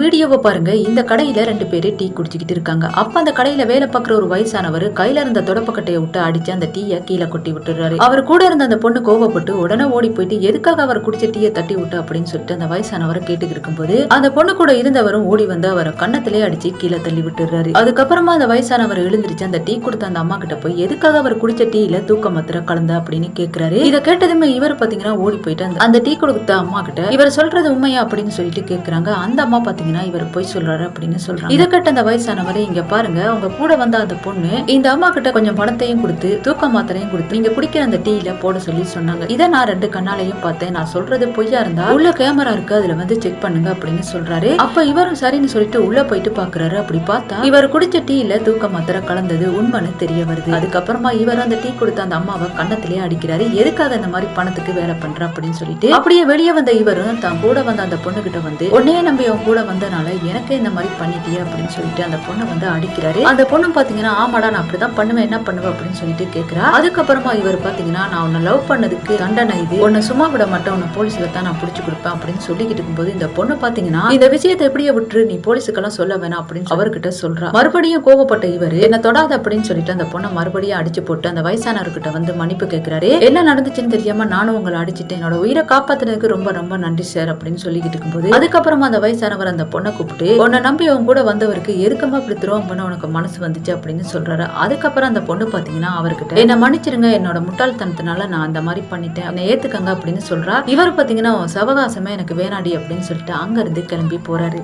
வீடியோவை பாருங்க. இந்த கடையில 2 பேரு டீ குடிச்சிட்டு இருக்காங்க. அப்ப அந்த கடையில வேலை பார்க்குற ஒரு வயசானவர் கையில இருந்த தொடப்பக்கட்டையை விட்டு அடிச்சு அந்த டீயை கீழே கொட்டி விட்டுறாரு. அவர் கூட இருந்த அந்த பொண்ணு கோவப்பட்டு உடனே ஓடி போயிட்டு எதுக்காக அவர் குடிச்ச டீயை தட்டி விட்டு அப்படின்னு சொல்லிட்டு அந்த வயசானவரை கேட்டுக்கிட்டு இருக்கும்போது அந்த பொண்ணு கூட இருந்தவரும் ஓடி வந்து அவரை கண்ணத்திலே அடிச்சு கீழே தள்ளி விட்டுறாரு. அதுக்கப்புறமா அந்த வயசானவர் எழுந்திருச்சு அந்த டீ கொடுத்த அந்த அம்மா கிட்ட போய் எதுக்காக அவர் குடிச்ச டீயில தூக்க மாத்திரை கலந்த அப்படின்னு கேக்குறாரு. இதை கேட்டதுமே இவர் பாத்தீங்கன்னா ஓடி போயிட்டு அந்த டீ கொடுத்த அம்மா கிட்ட இவர் சொல்றது உண்மையா அப்படின்னு சொல்லிட்டு கேக்குறாங்க. அந்த அம்மா பாத்தீங்கன்னா இவர் போய் சொல்றாரு அப்படின்னு சொல்றாங்க. இதை கேட்ட அந்த வயசானவரை இங்க பாருங்க, அவங்க கூட வந்த அந்த பொண்ணு இந்த அம்மா கிட்ட கொஞ்சம் பணத்தையும் கொடுத்து தூக்க மாத்திரையும் கொடுத்து நீங்க குடிக்கிற அந்த டீல போட சொல்லி சொன்னாங்க. இதை நான் 2 கண்ணாலையும் பார்த்தேன். நான் சொல்றது பொய்யா இருந்தா உள்ள கேமரா இருக்கு, அதுல வந்து செக் பண்ணுங்க அப்படின்னு சொல்றாரு. அப்ப இவரும் சரின்னு சொல்லிட்டு உள்ள போயிட்டு பாக்குறாரு. அப்படி பார்த்தா இவர் குடிச்ச டீல தூக்க மாத்திரை கலந்தது உண்மைன்னு தெரிய வருது. அதுக்கப்புறமா இவர் அந்த டீ கொடுத்த அந்த அம்மாவை கண்ணத்திலேயே அடிக்கிறாரு. எதுக்காக இந்த மாதிரி பணத்துக்கு வேலை பண்ற அப்படின்னு சொல்லிட்டு அப்படியே வெளியே வந்த இவரும் தான் கூட வந்த அந்த பொண்ணு கிட்ட வந்து உடனே நம்பி அவங்க கூட வந்தனால எனக்கு இந்த மாதிரி பண்ணிட்டியே அப்படின்னு சொல்லிட்டு அந்த பொண்ணை வந்து அடிக்கிறாரு. அந்த பொண்ணு பாத்தீங்கன்னா ஆமாடா நான் அப்படிதான் பண்ணுவேன், என்ன பண்ணுவேன் அப்படின்னு சொல்லிட்டு கேட்கிறா. அதுக்கப்புறமா இவர் பாத்தீங்கன்னா நான் உன்னை லவ் பண்ணதுக்கு தண்டனை இது, உன்னை சும்மா விட மாட்டேன், உன்னை போலீஸ்ல தான் நான் புடிச்சு கொடுப்பேன் அப்படின்னு சொல்லிக்கிட்டு இருக்கும்போது இந்த பொண்ணு பாத்தீங்கன்னா இந்த விஷயத்தை எப்படியே விட்டுரு, நீ போலீஸுக்கெல்லாம் சொல்ல வேணாம் அப்படின்னு அவர்கிட்ட சொல்றா. மறுபடியும் கோவப்பட்ட இவர் என்ன தொடாத அப்படின்னு சொல்லிட்டு அந்த பொண்ணை மறுபடியும் அடிச்சு போட்டு அந்த வயசானவர்கிட்ட வந்து மன்னிப்பு கேட்கிறாரு. என்ன நடந்துச்சுன்னு தெரியாம நானும் உங்களை அடிச்சுட்டேன், என்னோட உயிரை காப்பாத்துறதுக்கு ரொம்ப ரொம்ப நன்றி சார் அப்படின்னு சொல்லிக்கிட்டு இருக்கும்போது அதுக்கப்புறமா அந்த வயசானவர் அந்த பொண்ணை கூப்பிட்டு உன்னை நம்பி அவங்க கூட வந்தவருக்கு எதுக்கமா இப்படி துரோகம் பண்ண உனக்கு மனசு வந்துச்சு அப்படின்னு சொல்றாரு. அதுக்கப்புறம் அந்த பொண்ணு பாத்தீங்கன்னா அவர்கிட்ட என்ன மன்னிச்சிருங்க, என்னோட முட்டாள்தனத்தினால நான் அந்த மாதிரி பண்ணிட்டேன், என்னை ஏத்துக்கங்க அப்படின்னு சொல்றா. இவர் பாத்தீங்கன்னா சவகாசமே எனக்கு வேணாடி அப்படின்னு சொல்லிட்டு அங்க இருந்து கிளம்பி போறாரு.